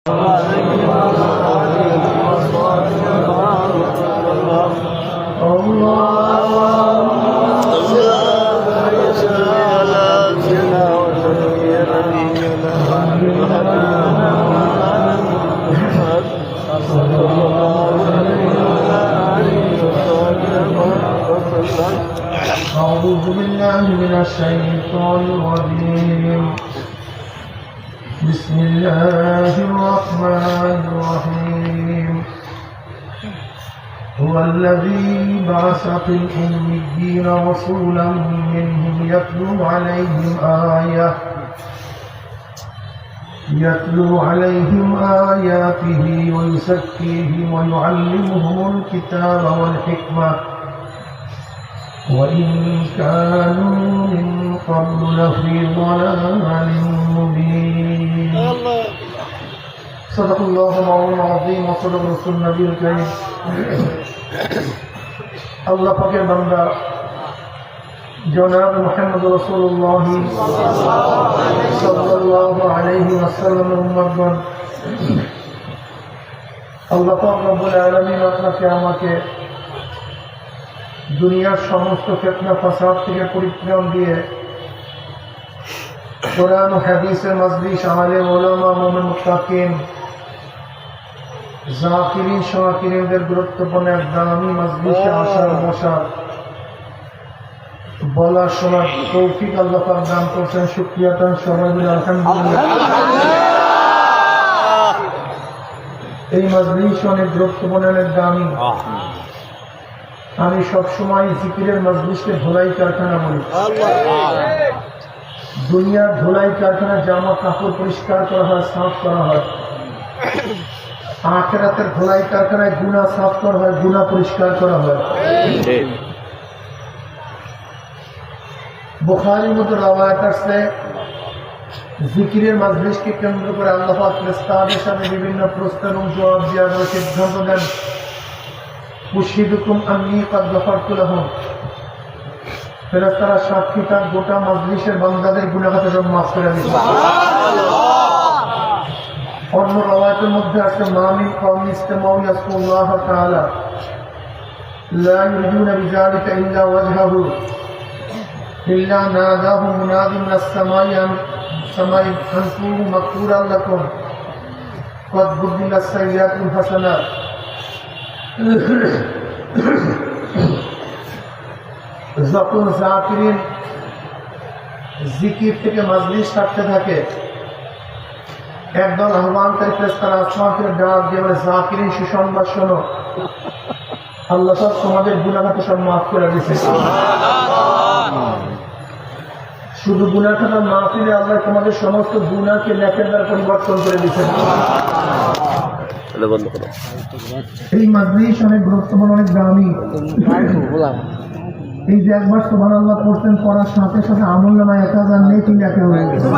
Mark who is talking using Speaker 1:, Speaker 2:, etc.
Speaker 1: أعوذ بالله من الشيطان الرجيم. بسم الله الرحمن الرحيم. هو الذي بعث في الأميين رسولا منهم يتلو عليهم آياته ويزكيهم ويعلمهم الكتاب والحكمة وإن كانوا من قبل لفي ضلال مبين. صدق الله العظيم وصدق رسول النبي الكريم. আল্লাহ পাকের বান্দা জনাব মুহাম্মদ রাসূলুল্লাহ সাল্লাল্লাহু আলাইহি ওয়াসাল্লামের উম্মতগণ, আল্লাহ পাক রব্বুল আলামিন আপনাকে আমাকে দুনিয়ার সমস্ত ফিতনা ফাসাদ থেকে পরিত্রাণ দিয়ে কোরআন ও হাদিসের মজলিস, আলেম ওলামা, মুমিন মুত্তাকিন, জাকিরিন শাকিরিনদের গুরুত্বপূর্ণ এক দামি মজলিসে আসার বসার বলা শোনার তৌফিক আল্লাহ পাক দান করছেন। শুকরিয়া তার সবাই মিলে আলহামদুলিল্লাহ। এই মজলিস অনেক গুরুত্বপূর্ণ, অনেক দামি। আমি সবসময় জিকিরের মজলিসকে ধোলাই কারখানা বলি। দুনিয়ার ধোলাই কারখানা জামা কাপড় পরিষ্কার করা হয়, সাফ করা হয়। আখিরাতের ধোলাই কারখানায় গুনাহ সাফ করা হয়, গুনাহ পরিষ্কার করা হয়। বুখারীর মধ্যে রওয়ায়াত আছে, জিকিরের মজলিসকে কেন্দ্র করে আল্লাহ পাক ফেরেশতাদের সাথে বিভিন্ন প্রশ্ন এবং জবাব দেওয়ার সিদ্ধান্ত দেন। মুশহিদুকুম আন্নী ক্বাদ গফারতু লাহুম। ফেরেশতারা সাক্ষী থাক, গোটা মজলিসের বান্দাদের গুনাহ খাতা সব মাফ করে দিয়েছে। অন্য রওয়ায়াতের মধ্যে আছে, মা মিন কওমিন ইসতামাউ ইয়াসকুল্লাহ তাআলা লা ইউরিদুনা বিযালিকা ইল্লা ওয়াজহাহু ইল্লা নাদাহু মুনাদিন মিনাস সামাই আনকুরু মাগফুরান লাকুম ক্বাদ বুদ্দিলাস সাইয়্যাতুল হাসানাত। যখন জাকিরিন জিকির থেকে মজলিস থাকতে থাকে, একদল আহ্বানকারী ফেরেশতারা আসমান থেকে ডাক দিয়ে বলে, জাকিরিন সুসংবাদ শোনো, আল্লাহ পাক তোমাদের গুনাহ খাতা সব মাফ করে দিয়েছে। শুধু গুনাহ খাতা মাফিলে আল্লাহ তোমাদের সমস্ত গুনাহকে নেকের দ্বারা পরিবর্তন করে দিয়েছেন। এই মজলিস অনেক গুরুত্বপূর্ণ, অনেক দামি। এই যে একবার সুবহানাল্লাহ পড়তেন, পড়ার সাথে সাথে আমল নামায় 1000 নেকি লেখা হয়ে গেছে।